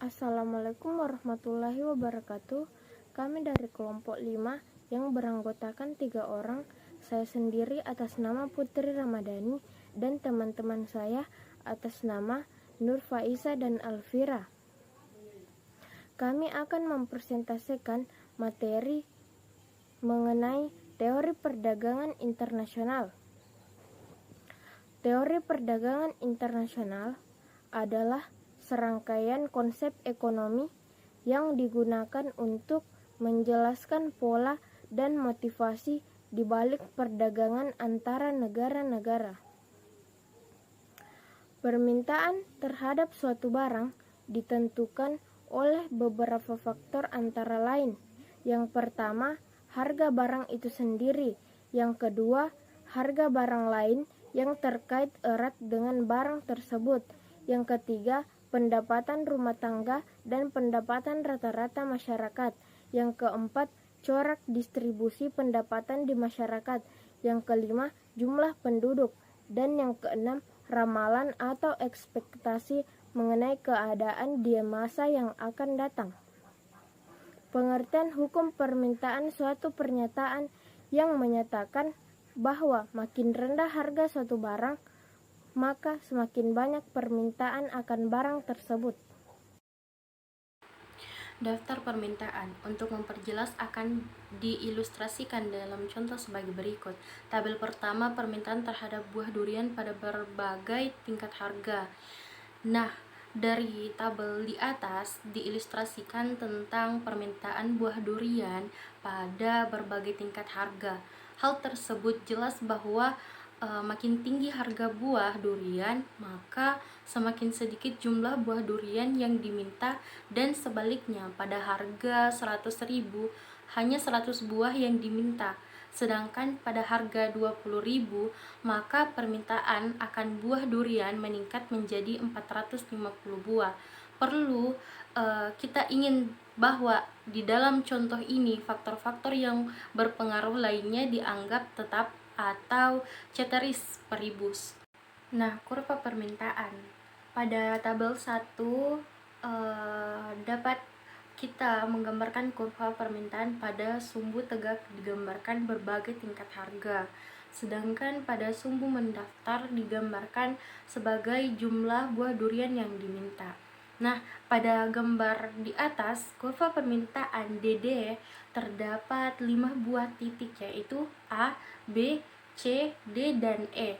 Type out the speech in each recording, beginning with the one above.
Assalamualaikum warahmatullahi wabarakatuh. Kami dari kelompok 5 yang beranggotakan 3 orang, saya sendiri atas nama Putri Ramadhani dan teman-teman saya atas nama Nur Faiza dan Alfira. Kami akan mempresentasikan materi mengenai teori perdagangan internasional. Teori perdagangan internasional adalah serangkaian konsep ekonomi yang digunakan untuk menjelaskan pola dan motivasi di balik perdagangan antara negara-negara. Permintaan terhadap suatu barang ditentukan oleh beberapa faktor antara lain. Yang pertama, harga barang itu sendiri. Yang kedua, harga barang lain yang terkait erat dengan barang tersebut. Yang ketiga, pendapatan rumah tangga dan pendapatan rata-rata masyarakat. Yang keempat, corak distribusi pendapatan di masyarakat. Yang kelima, jumlah penduduk. Dan yang keenam, ramalan atau ekspektasi mengenai keadaan di masa yang akan datang. Pengertian hukum permintaan suatu pernyataan yang menyatakan bahwa makin rendah harga suatu barang, maka semakin banyak permintaan akan barang tersebut. Daftar permintaan untuk memperjelas akan diilustrasikan dalam contoh sebagai berikut. Tabel pertama, permintaan terhadap buah durian pada berbagai tingkat harga. Nah, dari tabel di atas diilustrasikan tentang permintaan buah durian pada berbagai tingkat harga. Hal tersebut jelas bahwa makin tinggi harga buah durian, maka semakin sedikit jumlah buah durian yang diminta, dan sebaliknya pada harga 100.000 hanya 100 buah yang diminta. Sedangkan pada harga 20.000 maka permintaan akan buah durian meningkat menjadi 450 buah. Perlu kita ingin bahwa di dalam contoh ini faktor-faktor yang berpengaruh lainnya dianggap tetap atau ceteris paribus. Nah, kurva permintaan pada tabel 1 dapat kita menggambarkan kurva permintaan pada sumbu tegak digambarkan berbagai tingkat harga, sedangkan pada sumbu mendaftar digambarkan sebagai jumlah buah durian yang diminta. Nah, pada gambar di atas kurva permintaan DD terdapat 5 buah titik, yaitu A, B, C, D, dan E.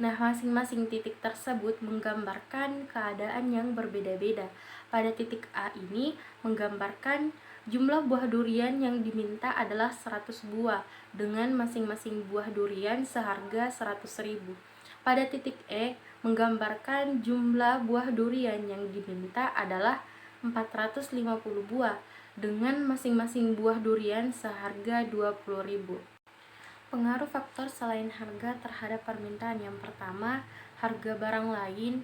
Nah, masing-masing titik tersebut menggambarkan keadaan yang berbeda-beda. Pada titik A ini menggambarkan jumlah buah durian yang diminta adalah 100 buah dengan masing-masing buah durian seharga 100.000. Pada titik E menggambarkan jumlah buah durian yang diminta adalah 450 buah dengan masing-masing buah durian seharga 20.000. Pengaruh faktor selain harga terhadap permintaan. Yang pertama, harga barang lain.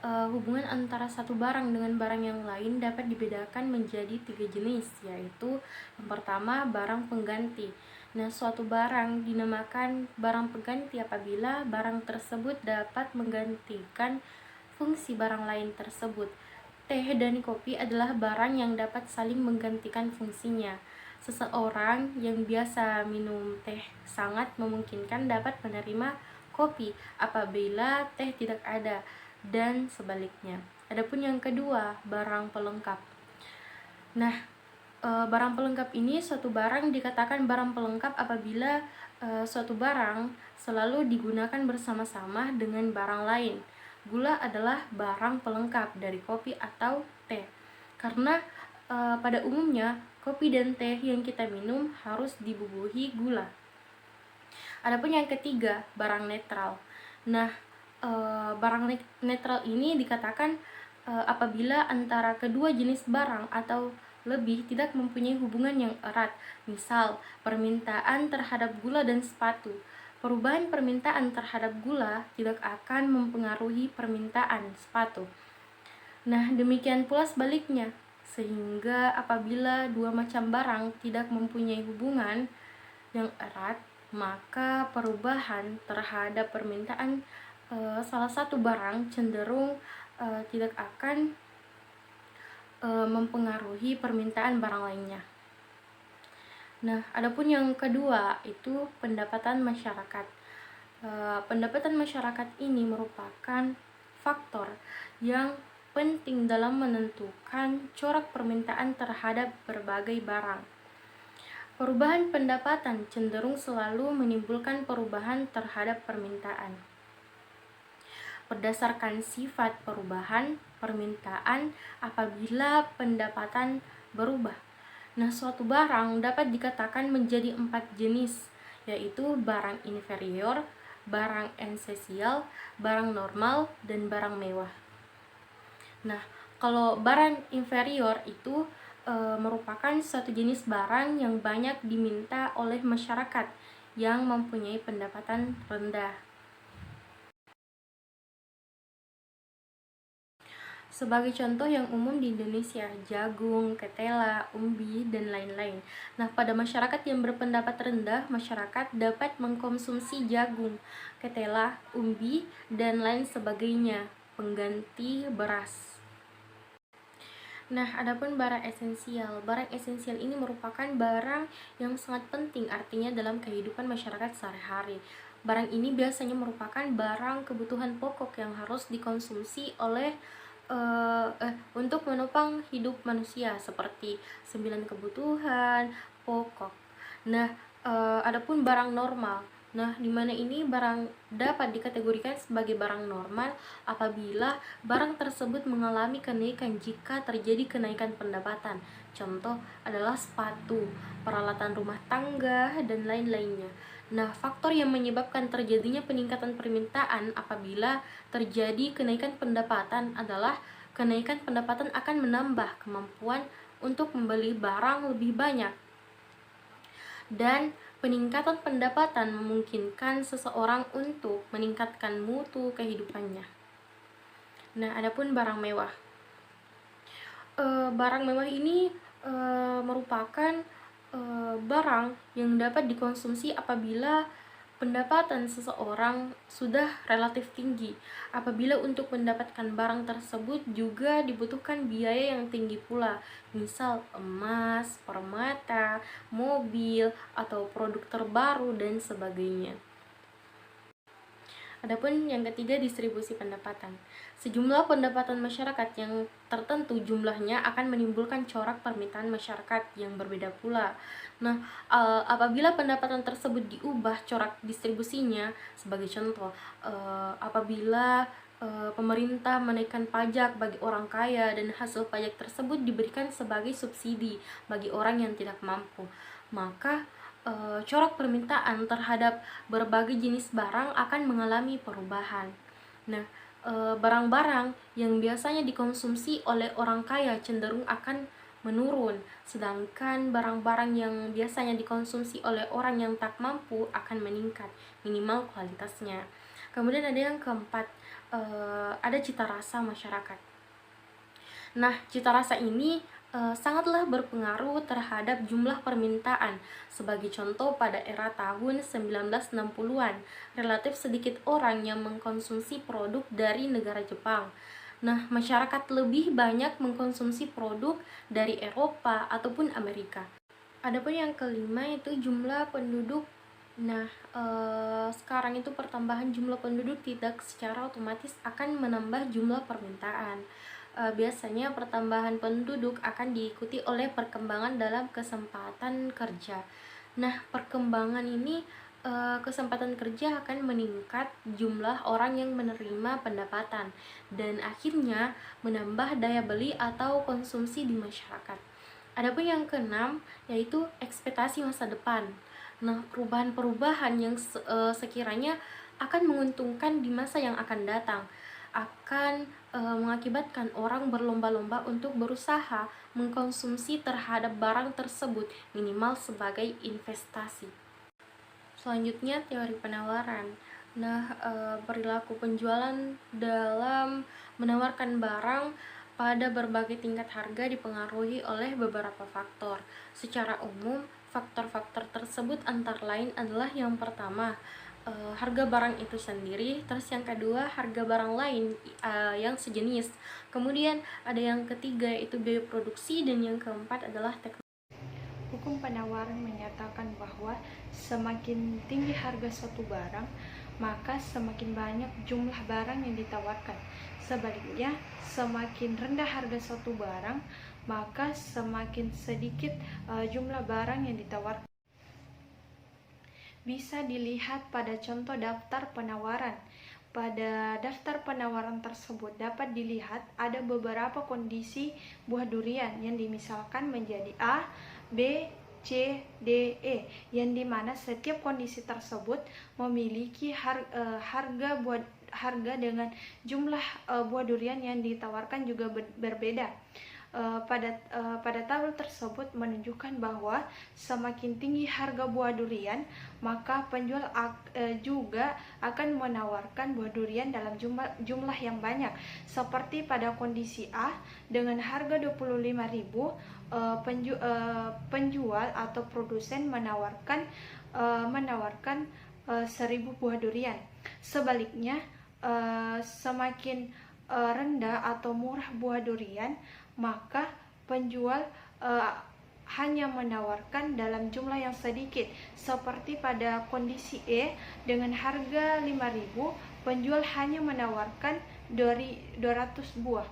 Hubungan antara satu barang dengan barang yang lain dapat dibedakan menjadi 3 jenis, yaitu yang pertama, barang pengganti. Nah, suatu barang dinamakan barang pengganti apabila barang tersebut dapat menggantikan fungsi barang lain tersebut. Teh dan kopi adalah barang yang dapat saling menggantikan fungsinya. Seseorang yang biasa minum teh sangat memungkinkan dapat menerima kopi apabila teh tidak ada, dan sebaliknya. Adapun yang kedua, barang pelengkap. Nah, barang pelengkap ini suatu barang dikatakan barang pelengkap apabila suatu barang selalu digunakan bersama-sama dengan barang lain. Gula adalah barang pelengkap dari kopi atau teh, karena pada umumnya kopi dan teh yang kita minum harus dibubuhi gula. Adapun yang ketiga, barang netral. Nah, barang netral ini dikatakan apabila antara kedua jenis barang atau lebih tidak mempunyai hubungan yang erat. Misal, permintaan terhadap gula dan sepatu. Perubahan permintaan terhadap gula tidak akan mempengaruhi permintaan sepatu. Nah, demikian pula sebaliknya. Sehingga apabila dua macam barang tidak mempunyai hubungan yang erat, maka perubahan terhadap permintaan salah satu barang cenderung tidak akan mempengaruhi permintaan barang lainnya. Nah, adapun yang kedua itu pendapatan masyarakat. Pendapatan masyarakat ini merupakan faktor yang penting dalam menentukan corak permintaan terhadap berbagai barang. Perubahan pendapatan cenderung selalu menimbulkan perubahan terhadap permintaan. Berdasarkan sifat perubahan permintaan apabila pendapatan berubah. Nah, suatu barang dapat dikatakan menjadi 4 jenis, yaitu barang inferior, barang esensial, barang normal, dan barang mewah. Nah, kalau barang inferior itu merupakan suatu jenis barang yang banyak diminta oleh masyarakat yang mempunyai pendapatan rendah. Sebagai contoh yang umum di Indonesia, jagung, ketela, umbi, dan lain-lain. Nah, pada masyarakat yang berpendapat rendah, masyarakat dapat mengkonsumsi jagung, ketela, umbi, dan lain sebagainya, pengganti beras. Nah, adapun barang esensial. Barang esensial ini merupakan barang yang sangat penting artinya dalam kehidupan masyarakat sehari-hari. Barang ini biasanya merupakan barang kebutuhan pokok yang harus dikonsumsi oleh untuk menopang hidup manusia seperti 9 kebutuhan pokok. Nah, adapun barang normal. Nah, di mana ini barang dapat dikategorikan sebagai barang normal apabila barang tersebut mengalami kenaikan jika terjadi kenaikan pendapatan. Contoh adalah sepatu, peralatan rumah tangga, dan lain-lainnya. Nah, faktor yang menyebabkan terjadinya peningkatan permintaan apabila terjadi kenaikan pendapatan adalah kenaikan pendapatan akan menambah kemampuan untuk membeli barang lebih banyak. Dan peningkatan pendapatan memungkinkan seseorang untuk meningkatkan mutu kehidupannya. Nah, adapun barang mewah. Barang mewah ini merupakan barang yang dapat dikonsumsi apabila pendapatan seseorang sudah relatif tinggi. Apabila untuk mendapatkan barang tersebut juga dibutuhkan biaya yang tinggi pula, misal emas, permata, mobil, atau produk terbaru, dan sebagainya. Adapun yang ketiga, distribusi pendapatan. Sejumlah pendapatan masyarakat yang tertentu jumlahnya akan menimbulkan corak permintaan masyarakat yang berbeda pula. Nah, apabila pendapatan tersebut diubah corak distribusinya, sebagai contoh, apabila pemerintah menaikkan pajak bagi orang kaya dan hasil pajak tersebut diberikan sebagai subsidi bagi orang yang tidak mampu, maka corak permintaan terhadap berbagai jenis barang akan mengalami perubahan. Nah, barang-barang yang biasanya dikonsumsi oleh orang kaya cenderung akan menurun, sedangkan barang-barang yang biasanya dikonsumsi oleh orang yang tak mampu akan meningkat, minimal kualitasnya. Kemudian ada yang keempat, ada cita rasa masyarakat. Nah, cita rasa ini sangatlah berpengaruh terhadap jumlah permintaan. Sebagai contoh, pada era tahun 1960-an, relatif sedikit orang yang mengkonsumsi produk dari negara Jepang. Nah, masyarakat lebih banyak mengkonsumsi produk dari Eropa ataupun Amerika. Adapun yang kelima itu jumlah penduduk. Nah, sekarang itu pertambahan jumlah penduduk tidak secara otomatis akan menambah jumlah permintaan. Biasanya pertambahan penduduk akan diikuti oleh perkembangan dalam kesempatan kerja. Nah, perkembangan ini kesempatan kerja akan meningkat jumlah orang yang menerima pendapatan dan akhirnya menambah daya beli atau konsumsi di masyarakat. Adapun yang keenam yaitu ekspektasi masa depan. Nah, perubahan-perubahan yang sekiranya akan menguntungkan di masa yang akan datang akan mengakibatkan orang berlomba-lomba untuk berusaha mengkonsumsi terhadap barang tersebut minimal sebagai investasi. Selanjutnya, teori penawaran. Nah, perilaku penjualan dalam menawarkan barang pada berbagai tingkat harga dipengaruhi oleh beberapa faktor. Secara umum, faktor-faktor tersebut antara lain adalah yang pertama, harga barang itu sendiri, terus yang kedua harga barang lain yang sejenis, kemudian ada yang ketiga yaitu biaya produksi, dan yang keempat adalah teknologi. Hukum penawaran menyatakan bahwa semakin tinggi harga suatu barang, maka semakin banyak jumlah barang yang ditawarkan. Sebaliknya, semakin rendah harga suatu barang, maka semakin sedikit jumlah barang yang ditawarkan. Bisa dilihat pada contoh daftar penawaran. Pada daftar penawaran tersebut dapat dilihat ada beberapa kondisi buah durian yang dimisalkan menjadi A, B, C, D, E, yang dimana setiap kondisi tersebut memiliki harga dengan jumlah buah durian yang ditawarkan juga berbeda. Pada tabel tersebut menunjukkan bahwa semakin tinggi harga buah durian, maka penjual juga akan menawarkan buah durian dalam jumlah yang banyak. Seperti pada kondisi A dengan harga 25.000, penjual atau produsen menawarkan 1.000 buah durian. Sebaliknya, semakin rendah atau murah buah durian, maka penjual hanya menawarkan dalam jumlah yang sedikit. Seperti pada kondisi E dengan harga 5.000, penjual hanya menawarkan 200 buah.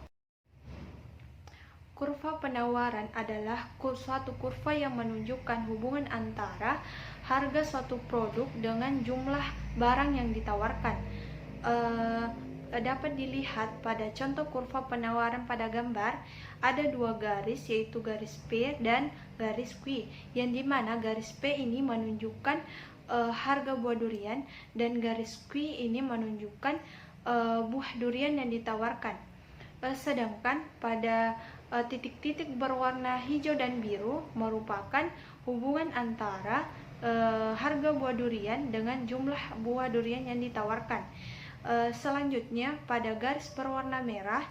Kurva penawaran adalah suatu kurva yang menunjukkan hubungan antara harga suatu produk dengan jumlah barang yang ditawarkan. Dapat dilihat pada contoh kurva penawaran pada gambar, ada dua garis, yaitu garis P dan garis Q, yang dimana garis P ini menunjukkan harga buah durian dan garis Q ini menunjukkan buah durian yang ditawarkan. Sedangkan pada titik-titik berwarna hijau dan biru merupakan hubungan antara harga buah durian dengan jumlah buah durian yang ditawarkan. Selanjutnya pada garis berwarna merah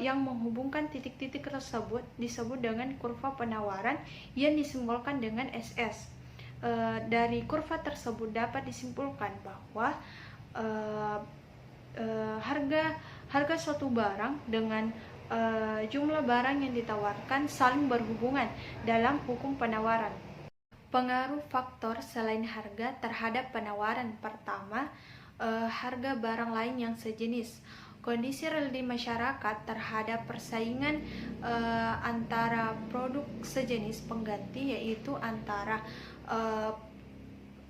yang menghubungkan titik-titik tersebut disebut dengan kurva penawaran yang disimbolkan dengan SS. Dari kurva tersebut dapat disimpulkan bahwa harga suatu barang dengan jumlah barang yang ditawarkan saling berhubungan dalam hukum penawaran. Pengaruh faktor selain harga terhadap penawaran. Pertama, harga barang lain yang sejenis. Kondisi real di masyarakat terhadap persaingan antara produk sejenis pengganti, yaitu antara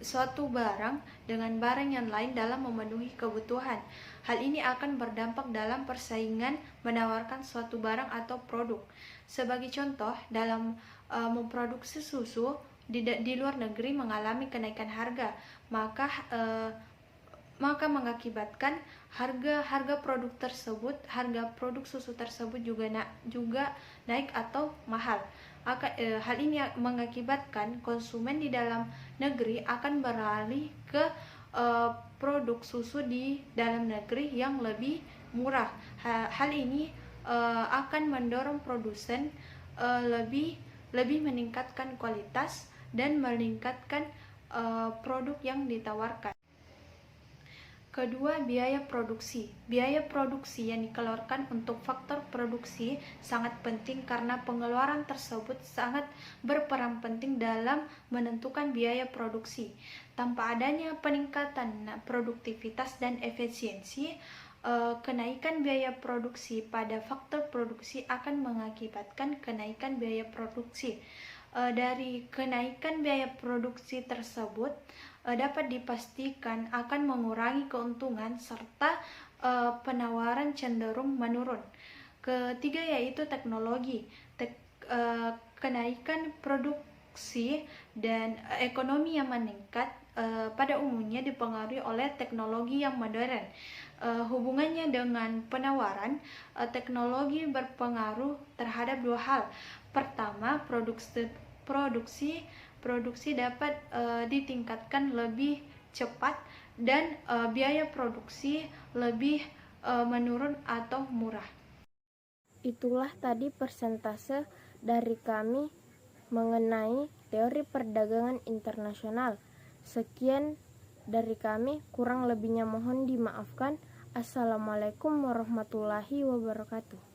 suatu barang dengan barang yang lain dalam memenuhi kebutuhan. Hal ini akan berdampak dalam persaingan menawarkan suatu barang atau produk. Sebagai contoh, dalam memproduksi susu di luar negeri mengalami kenaikan harga, maka mengakibatkan harga produk tersebut, harga produk susu tersebut juga naik atau mahal. Hal ini mengakibatkan konsumen di dalam negeri akan beralih ke produk susu di dalam negeri yang lebih murah. Hal ini akan mendorong produsen lebih meningkatkan kualitas dan meningkatkan produk yang ditawarkan. Kedua, biaya produksi. Biaya produksi yang dikeluarkan untuk faktor produksi sangat penting karena pengeluaran tersebut sangat berperan penting dalam menentukan biaya produksi. Tanpa adanya peningkatan produktivitas dan efisiensi, kenaikan biaya produksi pada faktor produksi akan mengakibatkan kenaikan biaya produksi. Dari kenaikan biaya produksi tersebut dapat dipastikan akan mengurangi keuntungan serta penawaran cenderung menurun. Ketiga yaitu teknologi. Kenaikan produksi dan ekonomi yang meningkat pada umumnya dipengaruhi oleh teknologi yang modern. Hubungannya dengan penawaran, teknologi berpengaruh terhadap dua hal. Pertama, produksi dapat ditingkatkan lebih cepat dan biaya produksi lebih menurun atau murah. Itulah tadi persentase dari kami mengenai teori perdagangan internasional. Sekian Dari kami, kurang lebihnya mohon dimaafkan. Assalamualaikum warahmatullahi wabarakatuh.